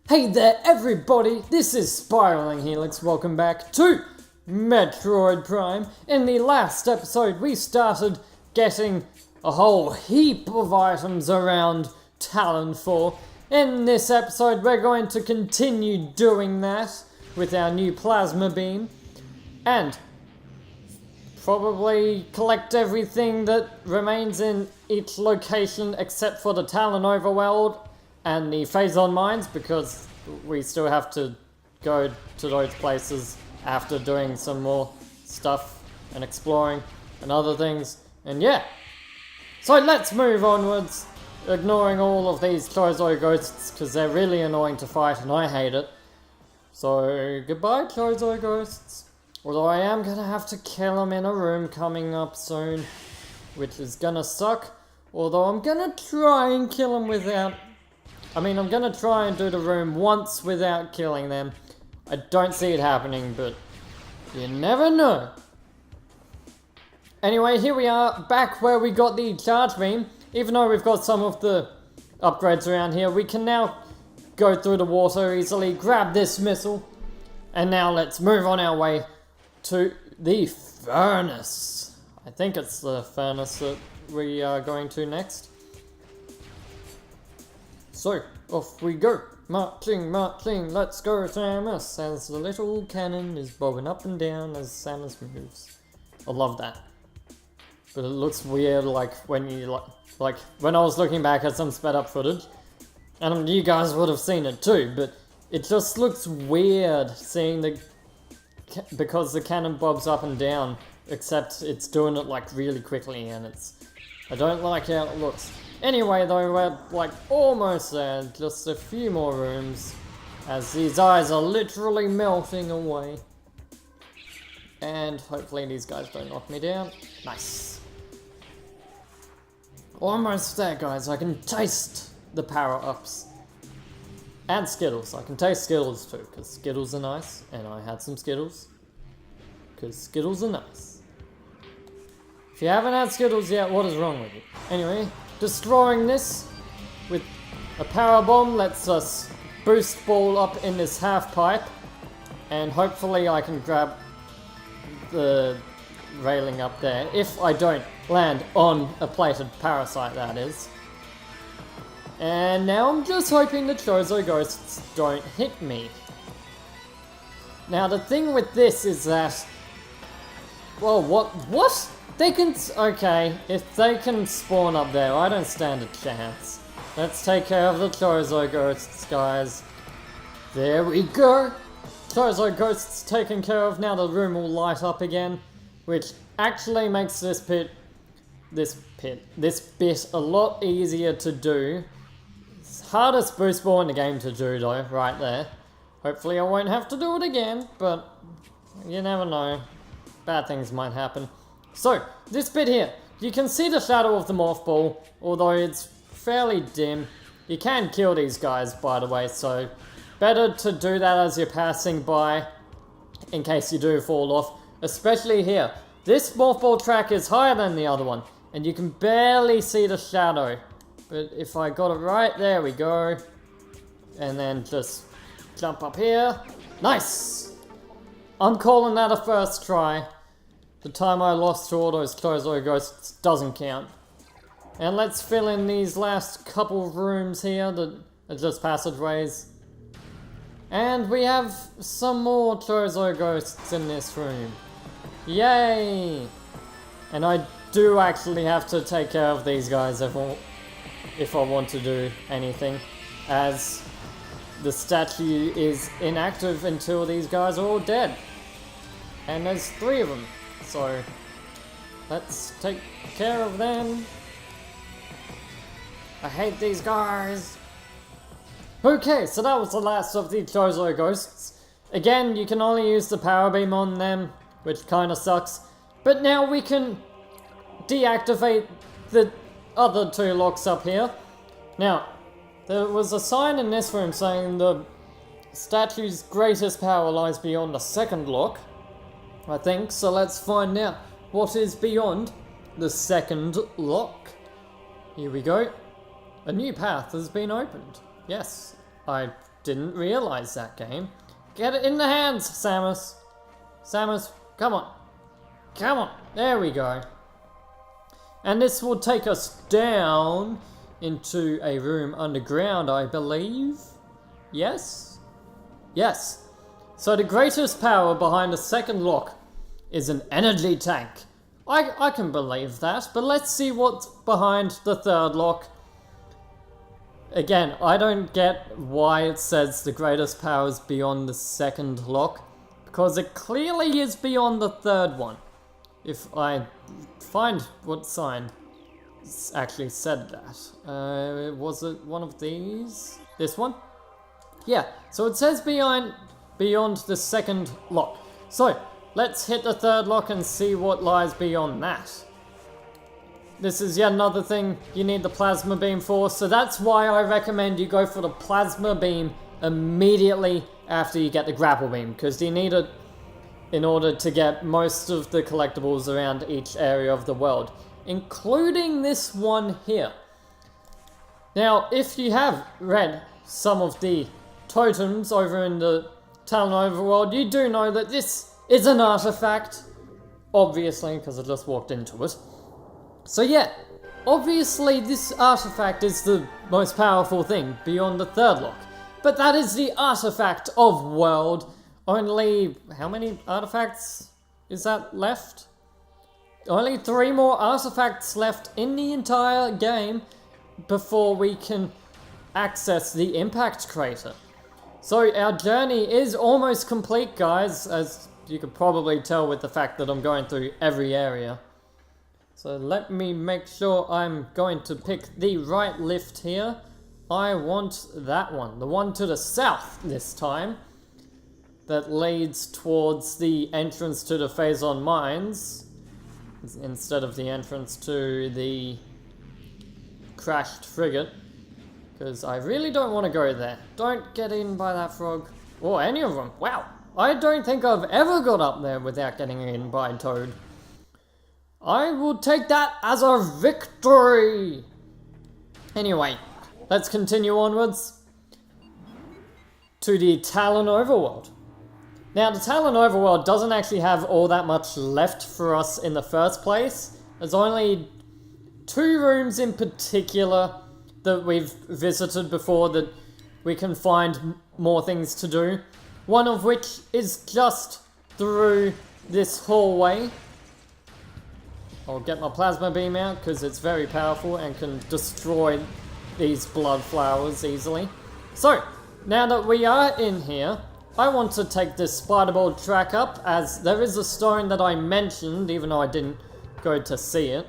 Hey there everybody, this is Spiraling Helix, welcome back to Metroid Prime. In the last episode we started getting a whole heap of items around Talon 4. In this episode we're going to continue doing that with our new plasma beam and probably collect everything that remains in each location except for the Talon Overworld and the Phazon mines, because we still have to go to those places after doing some more stuff and exploring and other things. And yeah, so let's move onwards, ignoring all of these Chozo ghosts because they're really annoying to fight and I hate it. So goodbye Chozo ghosts. Although I am gonna have to kill them in a room coming up soon, which is gonna suck. Although I'm gonna try and kill them without... I'm gonna try and do the room once without killing them. I don't see it happening, but you never know. Anyway, here we are, back where we got the charge beam. Even though we've got some of the upgrades around here, we can now go through the water easily, grab this missile, and now let's move on our way to the furnace. I think it's the furnace that we are going to next. So, off we go. Marching, marching, let's go Samus, as the little cannon is bobbing up and down as Samus moves. I love that. But it looks weird, like when you, like when I was looking back at some sped up footage, and you guys would have seen it too, but it just looks weird seeing the, because the cannon bobs up and down, except it's doing it like really quickly and I don't like how it looks. Anyway though, we're like almost there, just a few more rooms, as these eyes are literally melting away. And hopefully these guys don't knock me down. Nice. Almost there guys, I can taste the power-ups. And Skittles, I can taste Skittles too, because Skittles are nice, and I had some Skittles, because Skittles are nice. If you haven't had Skittles yet, what is wrong with you? Anyway, destroying this with a power bomb lets us boost ball up in this half pipe, and hopefully I can grab the railing up there, if I don't land on a plated parasite, that is. And now I'm just hoping the Chozo ghosts don't hit me. Now the thing with this is that, well, what? They can, okay, if they can spawn up there, I don't stand a chance. Let's take care of the Chozo ghosts, guys. There we go. Chozo ghosts taken care of, now the room will light up again, which actually makes this bit a lot easier to do. It's hardest boost ball in the game to do though, right there. Hopefully I won't have to do it again, but you never know. Bad things might happen. So, this bit here, you can see the shadow of the morph ball, although it's fairly dim. You can kill these guys, by the way, so better to do that as you're passing by, in case you do fall off, especially here. This morph ball track is higher than the other one, and you can barely see the shadow. But if I got it right, there we go. And then just jump up here. Nice! I'm calling that a first try. The time I lost to all those Chozo ghosts doesn't count. And let's fill in these last couple rooms here that are just passageways. And we have some more Chozo ghosts in this room. Yay! And I do actually have to take care of these guys if I want to do anything, as the statue is inactive until these guys are all dead. And there's 3 of them. So, let's take care of them. I hate these guys. Okay, so that was the last of the Chozo ghosts. Again, you can only use the power beam on them, which kinda sucks. But now we can deactivate the other 2 locks up here. Now, there was a sign in this room saying the statue's greatest power lies beyond the 2nd lock, I think, so let's find out what is beyond the 2nd lock. Here we go. A new path has been opened. Yes, I didn't realize that game. Get it in the hands, Samus. Samus, come on. Come on. There we go. And this will take us down into a room underground, I believe. Yes? Yes. So the greatest power behind the second lock is an energy tank. I can believe that, but let's see what's behind the third lock. Again, I don't get why it says the greatest power is beyond the second lock, because it clearly is beyond the third one. If I find what sign actually said that. Was it one of these? This one? Yeah, so it says beyond the second lock. So, let's hit the third lock and see what lies beyond that. This is yet another thing you need the plasma beam for, so that's why I recommend you go for the plasma beam immediately after you get the grapple beam, because you need it in order to get most of the collectibles around each area of the world, including this one here. Now, if you have read some of the totems over in the Talon Overworld, you do know that this is an artifact, obviously, because I just walked into it. So yeah, obviously this artifact is the most powerful thing beyond the third lock. But that is the artifact of world. Only, how many artifacts is that left? Only 3 more artifacts left in the entire game before we can access the impact crater. So our journey is almost complete, guys, as you could probably tell with the fact that I'm going through every area. So let me make sure I'm going to pick the right lift here. I want that one, the one to the south this time, that leads towards the entrance to the Phazon Mines, instead of the entrance to the crashed frigate, because I really don't want to go there. Don't get in by that frog, or any of them. Wow, I don't think I've ever got up there without getting in by Toad. I will take that as a victory! Anyway, let's continue onwards to the Talon Overworld. Now, the Talon Overworld doesn't actually have all that much left for us in the first place. There's only 2 rooms in particular that we've visited before that we can find more things to do. One of which is just through this hallway. I'll get my plasma beam out because it's very powerful and can destroy these blood flowers easily. So, now that we are in here, I want to take this spider-ball track up, as there is a stone that I mentioned, even though I didn't go to see it.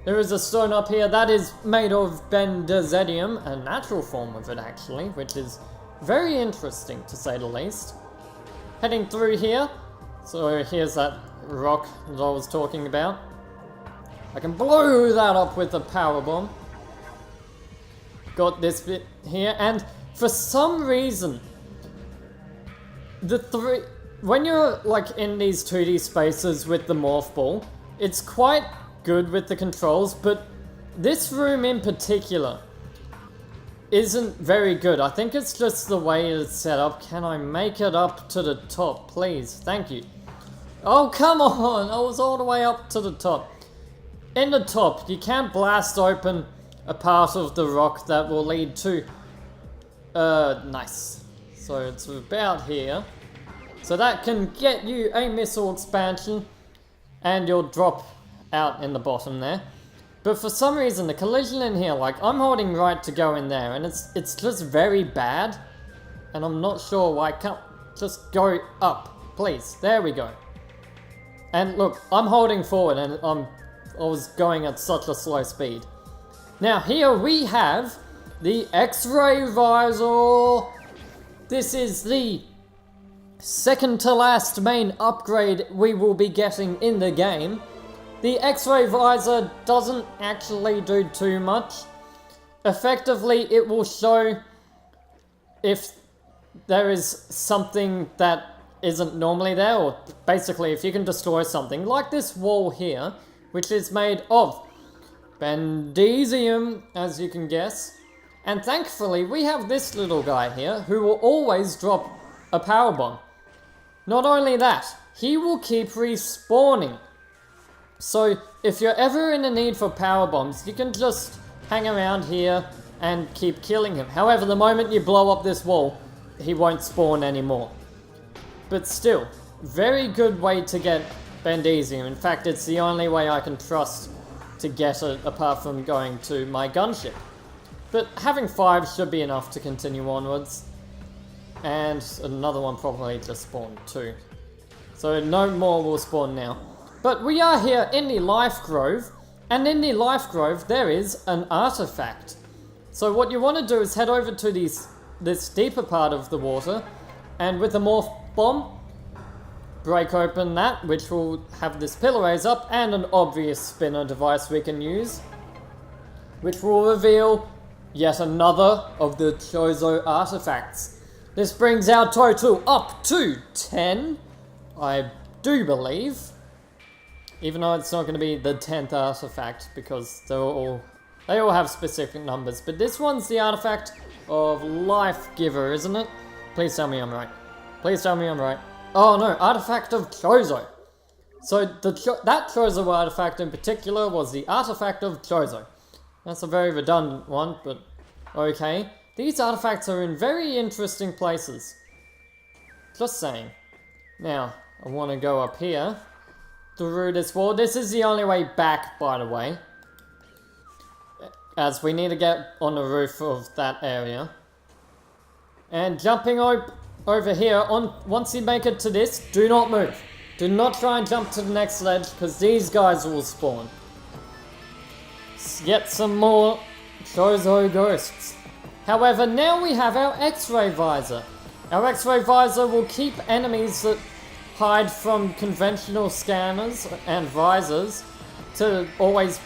There is a stone up here that is made of bendazedium, a natural form of it actually, which is very interesting to say the least. Heading through here, so here's that rock that I was talking about. I can blow that up with a power bomb. Got this bit here, and for some reason, when you're like in these 2D spaces with the morph ball, it's quite good with the controls, but this room in particular isn't very good. I think it's just the way it's set up. Can I make it up to the top, please? Thank you. Oh, come on! I was all the way up to the top. In the top, you can't blast open a part of the rock that will lead to... nice. So it's about here. So that can get you a missile expansion, and you'll drop out in the bottom there. But for some reason, the collision in here, like, I'm holding right to go in there, and it's just very bad. And I'm not sure why I can't just go up. Please, there we go. And look, I'm holding forward, and I was going at such a slow speed. Now here we have the X-ray visor. This is the second to last main upgrade we will be getting in the game. The X-ray visor doesn't actually do too much. Effectively, it will show if there is something that isn't normally there, or basically if you can destroy something, like this wall here, which is made of bendazedium, as you can guess. And thankfully, we have this little guy here who will always drop a power bomb. Not only that, he will keep respawning. So if you're ever in a need for power bombs, you can just hang around here and keep killing him. However, the moment you blow up this wall, he won't spawn anymore. But still, very good way to get Bandesium. In fact, it's the only way I can trust to get it apart from going to my gunship. But having 5 should be enough to continue onwards. And another one probably just spawned too. So no more will spawn now. But we are here in the Life Grove. And in the Life Grove there is an artifact. So what you want to do is head over to this deeper part of the water. And with the morph bomb, break open that, which will have this pillar raise up. And an obvious spinner device we can use, which will reveal yet another of the Chozo artifacts. This brings our total up to 10, I do believe. Even though it's not going to be the 10th artifact because they all have specific numbers. But this one's the artifact of Life Giver, isn't it? Please tell me I'm right. Please tell me I'm right. Oh no, artifact of Chozo. So that Chozo artifact in particular was the artifact of Chozo. That's a very redundant one, but okay. These artifacts are in very interesting places. Just saying. Now, I want to go up here through this wall. This is the only way back, by the way, as we need to get on the roof of that area. And jumping over here, once you make it to this, do not move. Do not try and jump to the next ledge, because these guys will spawn. Get some more Chozo ghosts. However, now we have our X-ray visor. Our X-ray visor will keep enemies that hide from conventional scanners and visors to always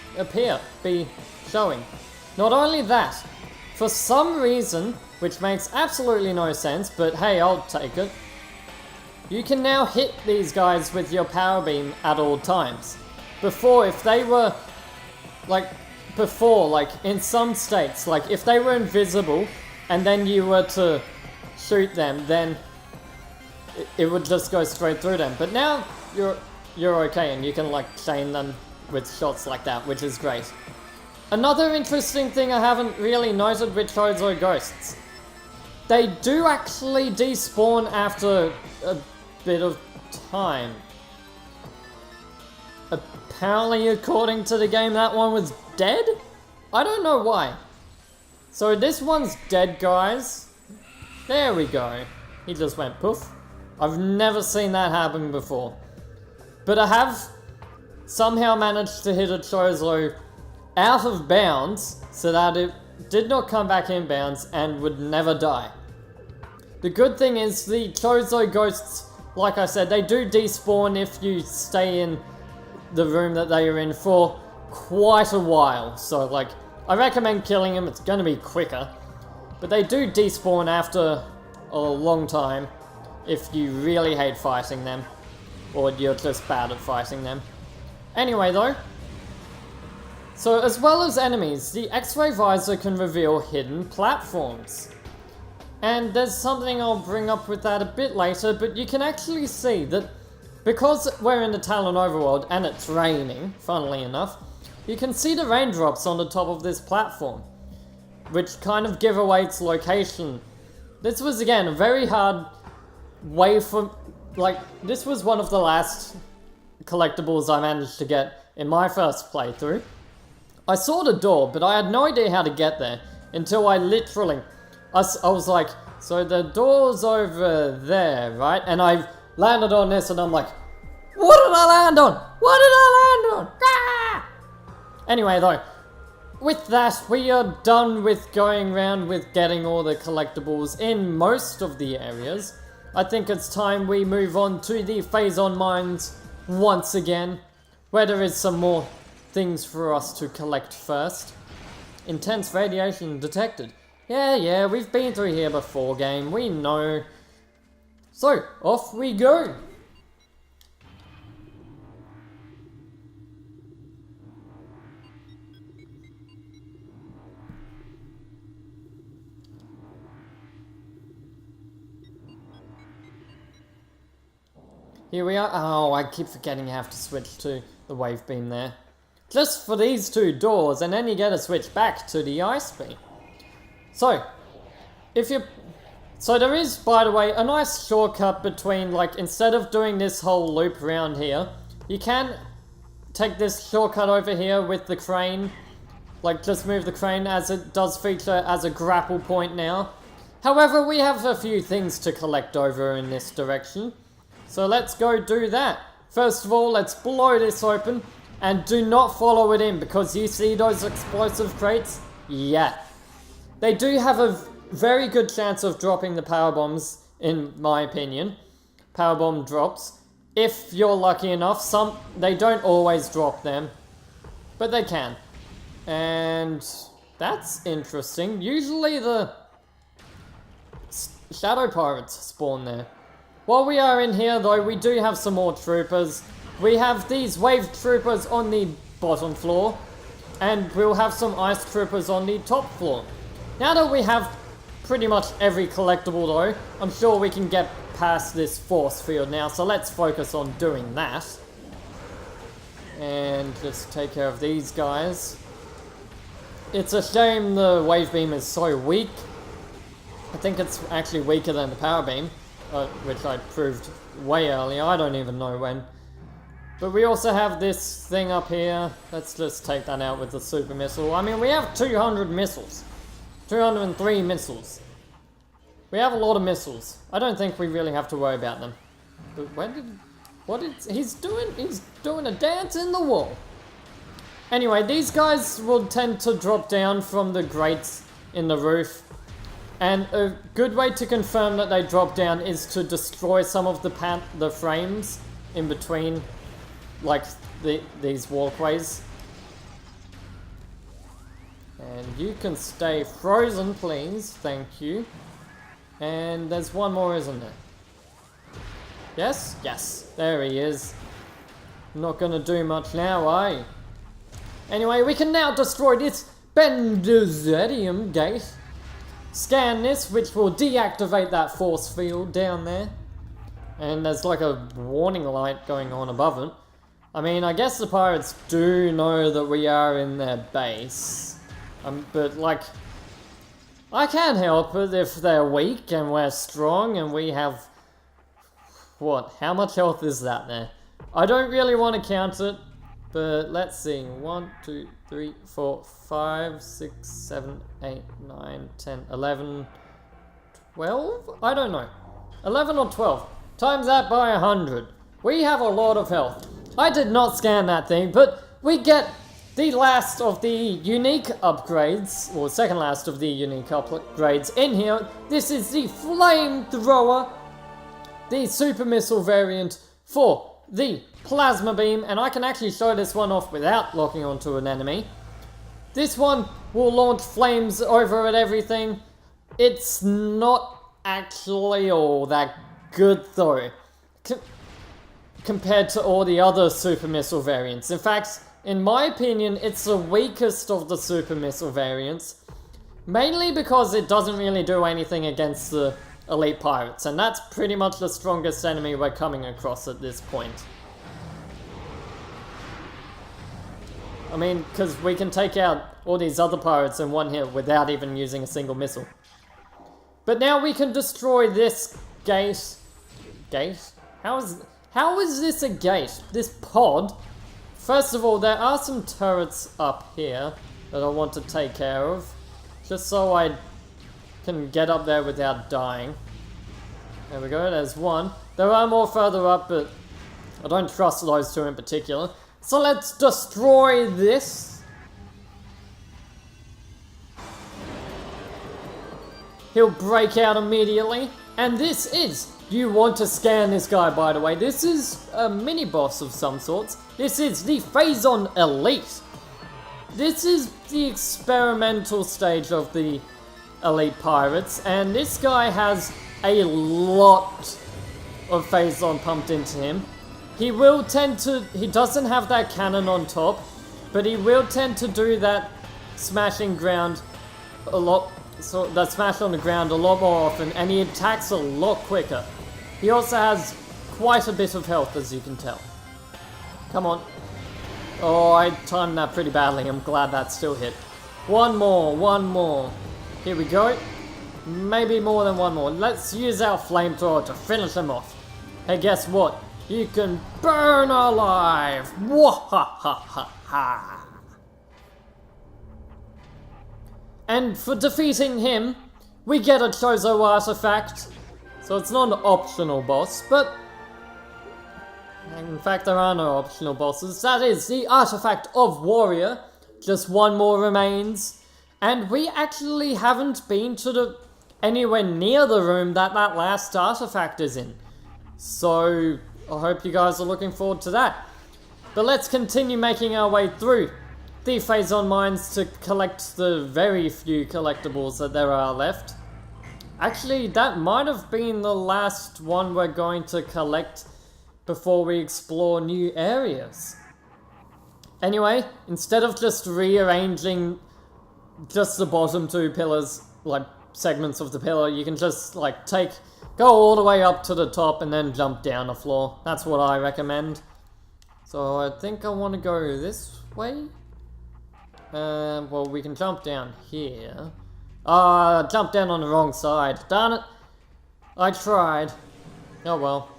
be showing. Not only that, for some reason, which makes absolutely no sense, but hey, I'll take it, you can now hit these guys with your power beam at all times. Before, if they were, like in some states, like if they were invisible and then you were to shoot them, then it would just go straight through them. But now you're okay and you can like chain them with shots like that, which is great. Another interesting thing I haven't really noted with Chozo ghosts, they do actually despawn after a bit of time. Apparently, according to the game, that one was dead? I don't know why. So this one's dead, guys. There we go. He just went poof. I've never seen that happen before. But I have somehow managed to hit a Chozo out of bounds so that it did not come back in bounds and would never die. The good thing is the Chozo ghosts, like I said, they do despawn if you stay in the room that they are in for quite a while. So like, I recommend killing them, it's going to be quicker. But they do despawn after a long time if you really hate fighting them, or you're just bad at fighting them. Anyway though, so as well as enemies, the X-ray visor can reveal hidden platforms. And there's something I'll bring up with that a bit later, but you can actually see that because we're in the Talon overworld and it's raining, funnily enough, you can see the raindrops on the top of this platform, which kind of give away its location. This was again a very hard way for, like, this was one of the last collectibles I managed to get in my first playthrough. I saw the door, but I had no idea how to get there until I literally, I was like, so the door's over there, right? And I landed on this and I'm like, what did I land on? What did I land on? Ah! Anyway though, with that, we are done with going around with getting all the collectibles in most of the areas. I think it's time we move on to the Phazon Mines once again, where there is some more things for us to collect first. Intense radiation detected. Yeah, we've been through here before, game, we know. So, off we go! Here we are. Oh, I keep forgetting you have to switch to the wave beam there. Just for these two doors, and then you get to switch back to the ice beam. So, so there is, by the way, a nice shortcut between, like, instead of doing this whole loop around here, you can take this shortcut over here with the crane. Like, just move the crane, as it does feature as a grapple point now. However, we have a few things to collect over in this direction. So let's go do that. First of all, let's blow this open. And do not follow it in, because you see those explosive crates? Yeah. They do have a very good chance of dropping the power bombs, in my opinion. Power bomb drops. If you're lucky enough, they don't always drop them, but they can. And that's interesting. Usually the shadow pirates spawn there. While we are in here though, we do have some more troopers. We have these wave troopers on the bottom floor, and we'll have some ice troopers on the top floor. Now that we have pretty much every collectible though, I'm sure we can get past this force field now, so let's focus on doing that. And just take care of these guys. It's a shame the wave beam is so weak. I think it's actually weaker than the power beam, which I proved way earlier, I don't even know when. But we also have this thing up here. Let's just take that out with the super missile. I mean, we have 200 missiles. 203 missiles. We have a lot of missiles. I don't think we really have to worry about them. But he's doing a dance in the wall. Anyway, these guys will tend to drop down from the grates in the roof. And a good way to confirm that they drop down is to destroy some of the frames in between, like these walkways. And you can stay frozen, please. Thank you. And there's one more, isn't there? Yes? Yes. There he is. Not gonna do much now, are you? Anyway, we can now destroy this Benduzetium gate. Scan this, which will deactivate that force field down there. And there's like a warning light going on above it. I mean, I guess the pirates do know that we are in their base. But like, I can't help it if they're weak and we're strong and we have... What? How much health is that there? I don't really want to count it, but let's see. 1, 2, 3, 4, 5, 6, 7, 8, 9, 10, 11, 12? I don't know. 11 or 12. Times that by 100. We have a lot of health. I did not scan that thing, but we get the last of the unique upgrades, or second last of the unique upgrades in here. This is the flamethrower, the super missile variant for the plasma beam, and I can actually show this one off without locking onto an enemy. This one will launch flames over at everything. It's not actually all that good though, compared to all the other super missile variants. In fact, in my opinion, it's the weakest of the super missile variants, mainly because it doesn't really do anything against the elite pirates, and that's pretty much the strongest enemy we're coming across at this point. I mean, because we can take out all these other pirates in one hit without even using a single missile. But now we can destroy this gate. Gate? How is this a gate? This pod? First of all, there are some turrets up here that I want to take care of, just so I can get up there without dying. There we go, there's one. There are more further up, but I don't trust those two in particular. So let's destroy this. He'll break out immediately. And this is, you want to scan this guy by the way, this is a mini boss of some sorts. This is the Phazon Elite. This is the experimental stage of the elite pirates, and this guy has a lot of Phazon pumped into him. He will tend to, he doesn't have that cannon on top, but he will tend to do that smashing ground a lot, so that smash on the ground a lot more often, and he attacks a lot quicker. He also has quite a bit of health, as you can tell. Come on. Oh, I timed that pretty badly. I'm glad that still hit. One more. Here we go. Maybe more than one more. Let's use our flamethrower to finish him off. Hey, guess what? You can burn alive! Wahahaha! And for defeating him, we get a Chozo artifact. So it's not an optional boss, but in fact there are no optional bosses. That is the artifact of Warrior. Just one more remains. And we actually haven't been to anywhere near the room that last artifact is in. So I hope you guys are looking forward to that. But let's continue making our way through the Phazon mines to collect the very few collectibles that there are left. Actually, that might have been the last one we're going to collect before we explore new areas. Anyway, instead of just rearranging just the bottom two pillars, like segments of the pillar, you can just like go all the way up to the top and then jump down a floor. That's what I recommend. So I think I want to go this way. Well, we can jump down here. Jumped down on the wrong side. Darn it. I tried. Oh well.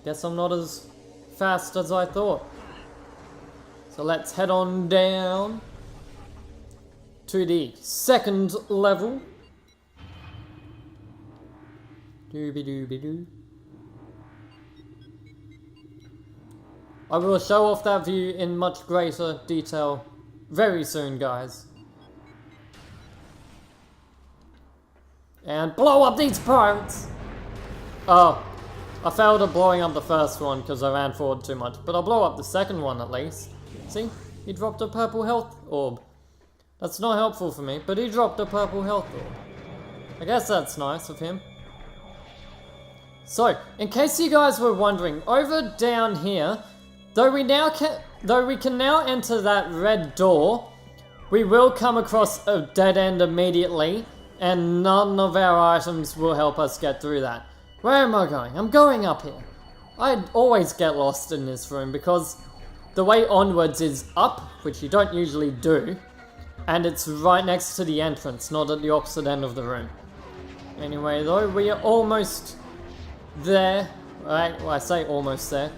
Guess I'm not as fast as I thought. So let's head on down to the second level. Dooby-dooby-doo. I will show off that view in much greater detail very soon, guys. And blow up these pirates! Oh, I failed at blowing up the first one because I ran forward too much, but I'll blow up the second one at least. See? He dropped a purple health orb. That's not helpful for me, but he dropped a purple health orb. I guess that's nice of him. So, in case you guys were wondering, over down here, though we can now enter that red door, we will come across a dead end immediately, and none of our items will help us get through that. Where am I going? I'm going up here. I always get lost in this room because the way onwards is up, which you don't usually do, and it's right next to the entrance, not at the opposite end of the room. Anyway though, we are almost there. Right, well, I say almost there.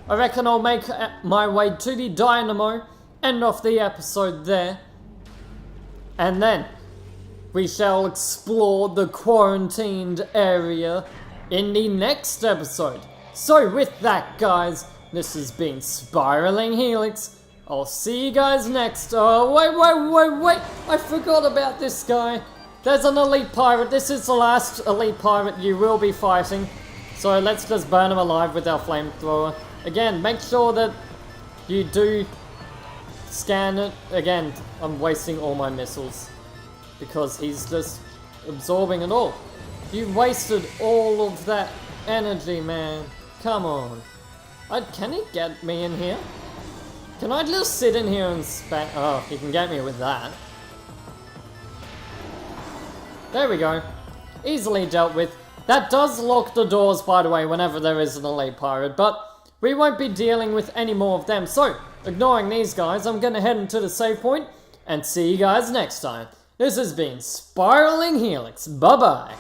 I reckon I'll make my way to the Dynamo, end off the episode there, and then we shall explore the quarantined area in the next episode. So with that, guys, this has been Spiraling Helix. I'll see you guys next. Oh, wait. I forgot about this guy. There's an elite pirate. This is the last elite pirate you will be fighting. So let's just burn him alive with our flamethrower. Again, make sure that you do scan it. Again, I'm wasting all my missiles because he's just absorbing it all. You wasted all of that energy, man. Come on. Can he get me in here? Can I just sit in here and spam? Oh, he can get me with that. There we go. Easily dealt with. That does lock the doors, by the way, whenever there is an elite pirate, but we won't be dealing with any more of them. So, ignoring these guys, I'm gonna head into the save point and see you guys next time. This has been Spiraling Helix. Bye-bye.